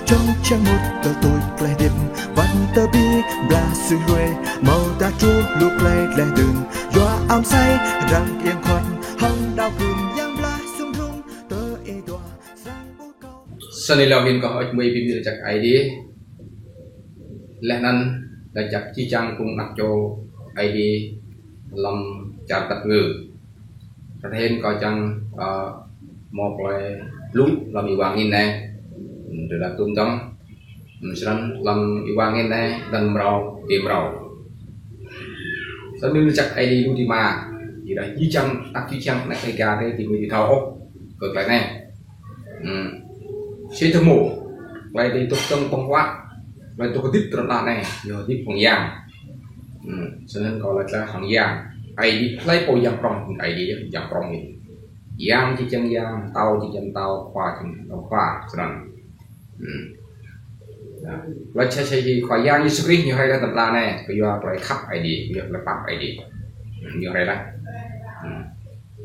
trong trang một tờ tôi lại điệp văn tờ bi bla sự huệ màu ta chua lúc lại lại đường doa áo say răng yên khoan hăng đau cùm giang bla sung rung tờ e doa sang bố câu Sunny login có hỏi mấy phim được chắc ID lẽ nan đã chắc chi trang cùng đặt cho ID làm trả tập ngữ thật thêm coi chăng một là lúc làm gì vàng in này rồi là tung tông sẵn làm gì vàng in này đần rau tìm rau sau nếu chắc ID luôn thì mà thì là chi trang đặt chi trang này cái cả thế thì mình thao cực lại này sẽ thử mổ vậy thì tôiต้องป้องว่าvậy tôi có tiếp tục lại này giờ tiếp bằng giang cho nên gọi là hàng giang ai đi lấy bộ giang trong ai đi giang trong thì giang chỉ chân giang tàu chỉ chân tàu khoa chỉ tàu khoa cho nên và chơi gì khoa giang như script như hay là tập la này bây giờ lại khắp ai đi bây giờ là tập ai đi như hay là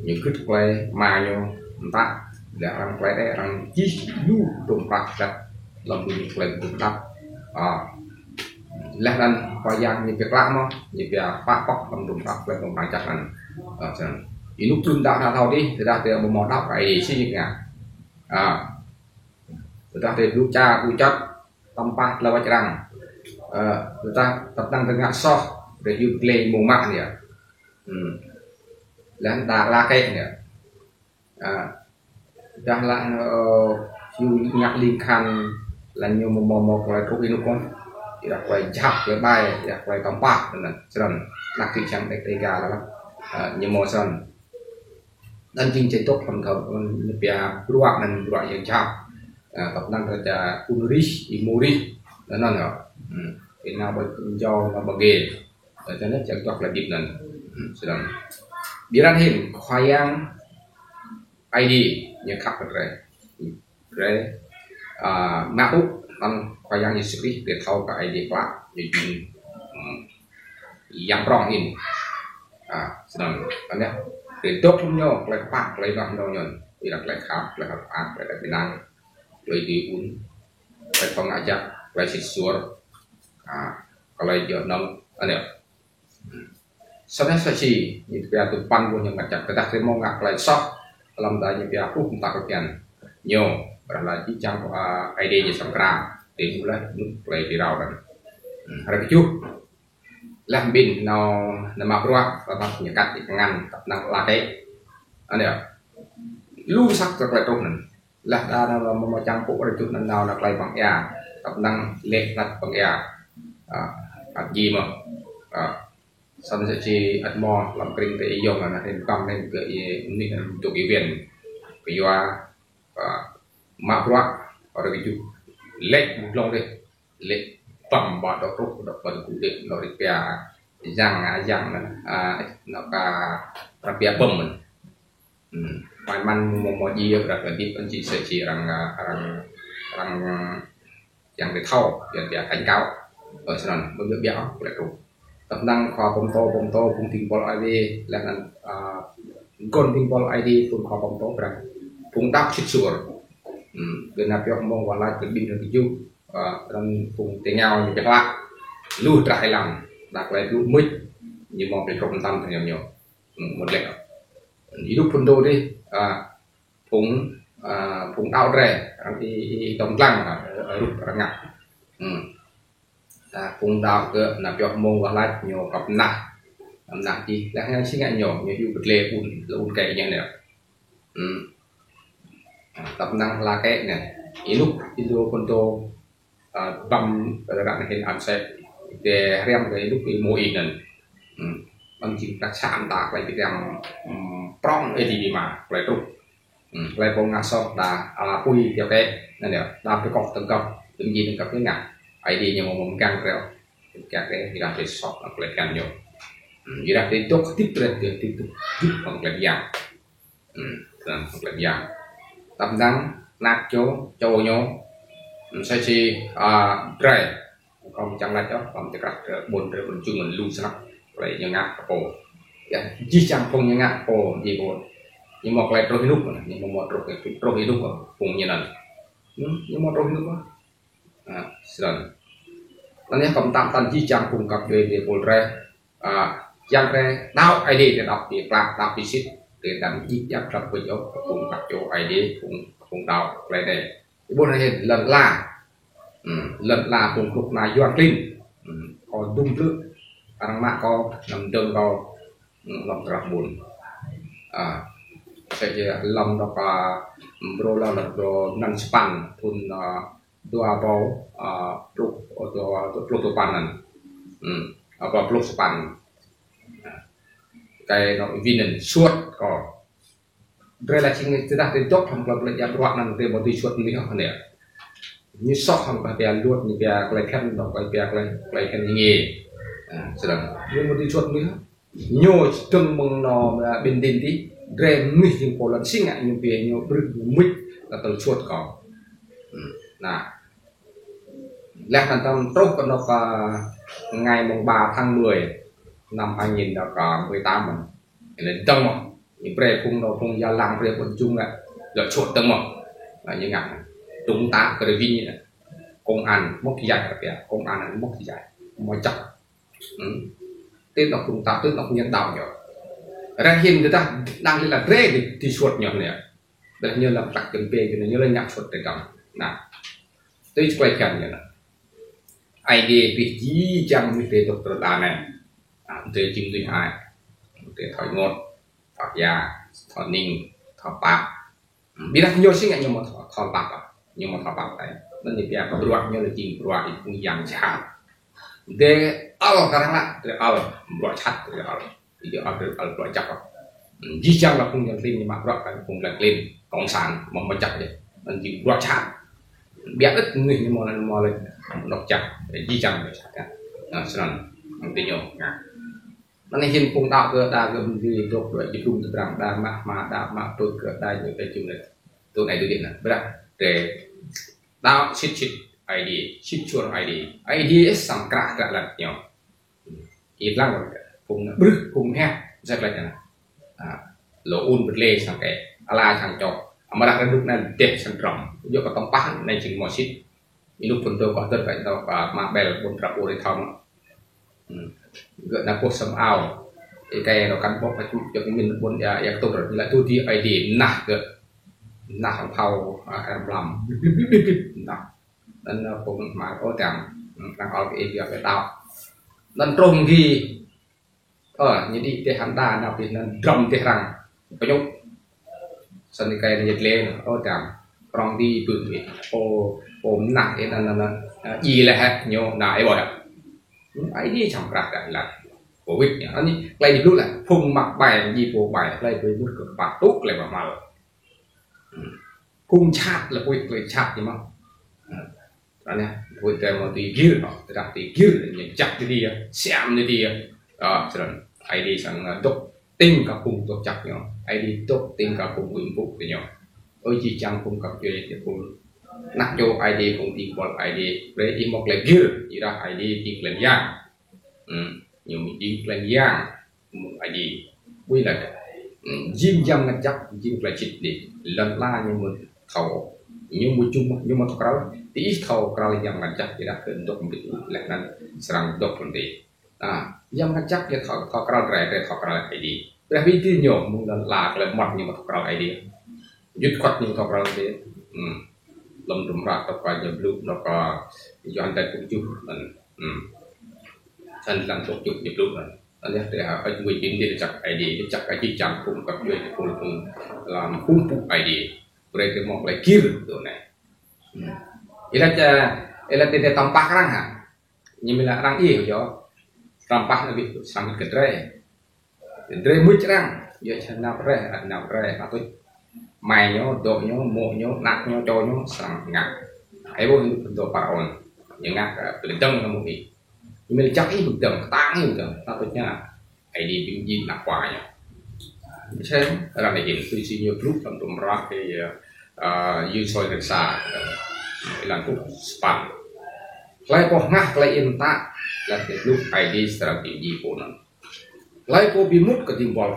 những cái play mà nhau ta để làm play đấy làm chỉ lu đồng bạc đặt làm những play đồng bạc lẽ nan khoa giang như việc làm không như việc phát bóc làm đồng bạc play đồng bạc chắc là thì lúc chúng ta thao đi thì ta từ một món đọc cái gì như thế người ta từ lúc cha cụ chất tempat là vạch rằng người ta tập năng từ ngã so để dùng play mù mạng nhỉ dan tak lakai ya dah lah nyak lingkan lan nyo momok lai truk inu kon tidak lai jak lai bai tidak lai tampak dan seran nak ti chang tek tega la nyemo san dan jing cetok kon ka pia ruak nan ruak yang jak tập năng raja unrish imuri dan non ya ina ba jo ba bage cho nên chắc chọc là dịp nan seran biaran hin khoyang ID như khắp rồi mã úc tăng khoyang như script để thâu cả ID quá như yang rong hin sedang kan ya để tốt không nhau lại phát lại bằng đâu nhon thì là lại khắp lại phát lại pinang lại đi un lại phong ajak lại sisur kalau giờ nông anh em Sebenarnya sih itu ya tuh panggung yang ngajak kita mau nggak kelai sok dalam tanya pihak aku tak kekian nyo berlagi cang ide nya sangkram dimulai mulai dirau kan hari keju lambin no nama ruak tetap nyekat di pengan nang lake ada lu sak terkelai tuh lah ada mau campur rejuk nang nak kelai bang ya tetap nang lek nat bang ya gì mà xong sẽ chỉ ăn mò làm kinh tế dùng là thêm cầm lên cái này tụ cái viên cái doa mạ roa ở đây chú lệch một lông đây lệch phẩm bọt đó rút đó phần cụ định nó đi bè răng nó cả bè bầm mình bài man một gì đó là tiếp anh chị sẽ chỉ rằng chẳng để thâu chẳng để cảnh cáo ở sân bây giờ béo lại rút tập năng kho bom to cùng tình ball ID là con tình ball ID cùng kho bom to rằng cùng đáp chích sủa gần nạp cho mong vào lại cái bình thường cái chung đang cùng tiếng nhau như vậy là lưu trại làm đặt lại lưu mít như một cái công tâm thì nhiều một lệ ý lúc phân đô đi phùng đau rè thì tổng lăng ở lúc là ngặt phùng đào cơ nạp cho mông vào lại nhiều cặp nặng gì là hay sinh ngại nhỏ như du bật lê un kệ như này tập năng là cái này ý lúc video con tô bấm các hình ảnh sẽ để rem cái lúc cái môi này bằng chỉ các chạm tạc lại cái rem prong ấy thì mà lại trục lại phong ngã so là pui theo cái này nè đạp cái cọc từng cọc từng gì từng cọc cái ngã ai đi nhưng mà mình căng rồi cả cái thì làm cái shop là lại căng nhiều vậy là cái tốt tiếp bằng làm giang bằng làm giang tập năng nát chỗ châu nhau sẽ chi rồi còn chẳng là cho làm cho các buồn rồi mình chung mình lưu sẵn lại như ngã cổ chỉ chẳng không như ngã cổ gì buồn nhưng mà lại trôi lúc nhưng mà một trôi lúc cùng như này nhưng mà trôi lúc Sedang. Nanti kamu tampan jijang pun kap di polre, yang re tahu ID dia dapat di plat dapat visit di dan jijang dapat berjauh pun kap jo ID pun tahu lain ibu nanti lần la pun klub na yuan klin, còn dung trước, orang mak kau nằm đơn kau lòng trap bun, saya lòng đó bro là bro nan span pun dua bau pluk atau pluk panan apa pluk span kayak no vinen suat ko relasi ini tidak terjok trong klub lagi ruak nan dia body suat ni kan ya như sọ không phải bè luộc như bè lại khen đọc bài bè lại khen nghề sedang nhưng một đi chuột nữa nhô từng mong nó bên đền tí rèm mít những cổ lần sinh như bè nhô bự mít là từ chuột có nà lẽ thành tâm tốt còn nó ngày mùng 3 tháng 10 năm 2018 mình lên tầng một những bè cùng nó cùng gia làm bè quần chung là chuột tầng một là như ngặt chúng ta cái vi này công an mất dài kìa công an mất dài mọi chặt tên đọc chúng ta tên đọc nhân đạo nhở ra hiện người ta đang đi là rê thì suốt nhở này đặc như là đặc tiền pê cho nên như là nhạc suốt để cầm nè tôi quay cảnh như này ID bị gì chẳng bị về doctor đà này tôi chim tôi hai tôi thổi ngọt thổi già thổi ninh thổi bạc biết là nhiều sinh nhưng mà thổi bạc nhưng mà thọ bạc đấy nên thì bè có ruột như là chim ruột thì cũng dàn chạm để ao cái là để ao ruột chặt để ao thì ruột chặt di chăng là không nhận tin nhưng mà ruột cái cũng là lên cộng sản mà chặt đấy nên thì ruột chặt bè ít người nhưng mà lên độc chặt để di chăng để chặt à xong tin nhung nên hiện cùng tạo cơ đa gần gì độc rồi chỉ cùng từ rằng đa mà tôi cơ đa những cái chung này tôi này tôi điện này biết để đào shit ID shit chuột ID sangkrak gak lah nyo hilang cùng bứt cùng ha rất là nhá lỗ un bứt lê sang cái ala sang chọc mà đặt ra lúc này đẹp sang trọng do có tông bát này chừng mò shit lúc phần tôi có tất cả tao và mang bè là bốn trap ô để thông gọi là cột sầm ao cái nó cắn bóp phải chút cho mình bốn ya tôi rồi là tôi thì ID nặng được nặng thâu làm nặng nên cũng mà có chẳng đang ở cái việc về tao nên trông gì như đi cái hắn đa nào thì nên trồng cái rằng có nhúc sân cây này lên có chẳng trồng đi bự thì ôm nặng thế nên là gì là hết nhiều nãy rồi ấy đi chẳng cả là của việc nhá anh lấy lúc là phun mặc bài gì của bài lấy với bút cực bạc tốt lại mà cùng chặt là quỳ chặt gì mà anh em quỳ cái mà tùy gear nó đặt tùy gear để chặt cái đi xem cái đi rồi ai đi sang tốt tinh cả cùng tốt chặt nhau ai đi tốt tinh cả cùng ứng vụ với nhau ôi chỉ chẳng cùng gặp chuyện thì cùng nặng cho ai đi cùng tìm qua ai đi để đi một lần gear chỉ ra ai đi tìm lần giang nhiều mình đi lần giang ai đi quy là riêng dâm ngăn chắc riêng là chích đi lần la nhưng mà thầu nhưng mà chung nhưng mà thầu cáo tí thầu cáo là dâm ngăn chắc thì đã cần đọc một lại nên sang đọc vấn đề dâm ngăn chắc thì thầu cáo rẻ để thầu cáo là cái gì bởi vì cái nhiều mình là mặt nhưng mà thầu cáo ai đi dứt khoát nhưng thầu cáo đấy lồng đùm ra tập qua dâm lúc nó có do anh ta cũng chung thành làm tổ chức dâm lúc này anh em để ở người chính thì chặt ID chặt cái chi chẳng cũng gặp người cũng làm cung phục ID rồi cái một lại kia rồi này là để tampak răng hả nhưng mình là răng yêu cho tampak là bị sang cái rễ mũi răng giờ chân nào rễ mà tôi mày nhó độ nhó mộ nhó nặng nhó cho nhó sang ngạc ấy vô hình độ paraon những ngạc từ trong là một gì mình chắc ý bình thường tăng ý bình thường ta tôi nhá ai đi bình gì là quả nhá xem là này hiện tôi xin nhiều lúc trong tụm ra cái dư soi được xa làm cũng span lại có ngạc lại yên ta là cái lúc ai đi sẽ làm gì của nó lại có bị mất cái tim bò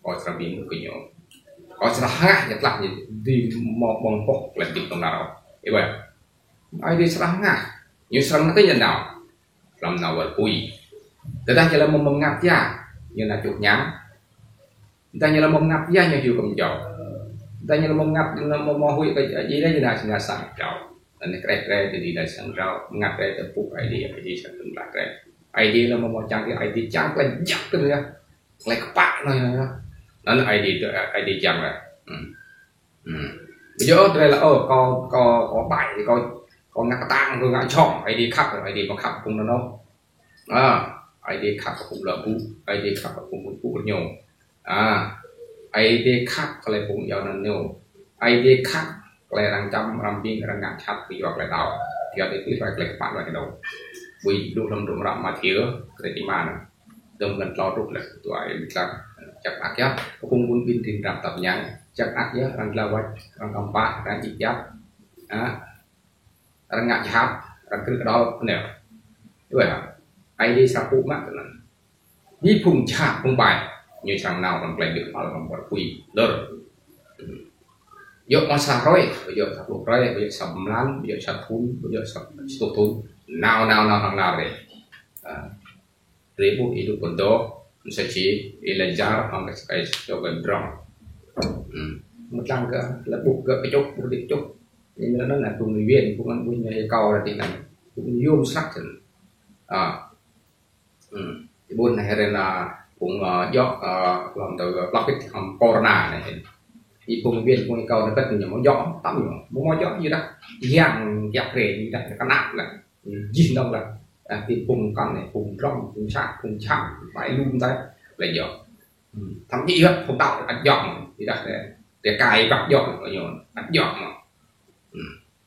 có sẽ bị mất cái nhau có sẽ ngạc nhặt lại đi một bông bọc là tìm trong nào vậy ai đi sắm ngà như sắm nó tới nhân nào làm nào vật bùi người ta chỉ là mầm ngập ra như là chuột nhám người ta như là mầm ngập ra như chiều cầm chậu người ta như là mầm ngập là mầm hôi cái gì đấy như là sẵn chậu anh cái thì đi là sẵn rau ngập cái từ phục ID sẵn từng là cái ID là mầm trang cái ID trắng cái giặc cái này lại các bạn này đó là ID trắng này bây giờ đây là có bài thì có ngã tang rồi ngã chọn ID khắc rồi ID có khắc cùng nó đâu ID khắc cùng là cũ ID khắc cùng cũ nhiều ID khắc lại cùng giàu năn nhiều ID khắc lại đang chăm làm pin đang ngã chặt thì hoặc lại đào thì ở đây cứ lại các bạn lại cái đầu vì đủ lâm đủ rộng mà thiếu cái gì mà đừng gần lo rút lại tụi ấy làm chắc ác nhá cùng quân pin thì làm tập nhang chắc ác nhá đang lao quay đang cầm bát đang chích giáp đang ngã chạp đang cứ đó nè vậy à ai đi sao cũng mắc rồi đi phùng chạp phùng bài như chẳng nào còn lại được mà còn còn quỳ lơ giờ con sao rồi bây giờ sập lục rồi bây giờ sập lán bây giờ sập thun bây giờ sập sụt thun nào đấy ribut itu untuk mensaji ilajar angkat sekali coba drone một lần cơ là buộc cái chốt buộc cái chốt nhưng mà nó là cùng người viên cũng ăn nguyên ngày cầu là thì này cũng zoom sắc thì buôn này là cũng do làm từ plastic corona này thì cùng viên cùng cầu nó cất nhiều món gió tắm nhiều món gió như đó giang giặc rề như đây cái nát là gì đâu là thì cùng con này cùng rong cùng sạc cùng chạm phải luôn đấy là giờ thậm chí không tạo ăn dọn thì đặt để cài gặp dọn ở nhiều ăn dọn mà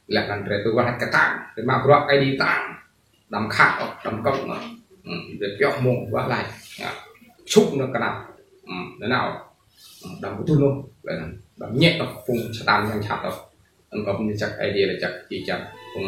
là cần phải tôi quan cái tảng để mà gọi cái đi tảng đầm khạc đầm công mà để dọn mồm qua lại xúc nó cái nào thế nào đầm cái thun luôn đầm nhẹ nó cùng sẽ tan nhanh chặt đâu anh có chắc idea là chắc chỉ chặt cùng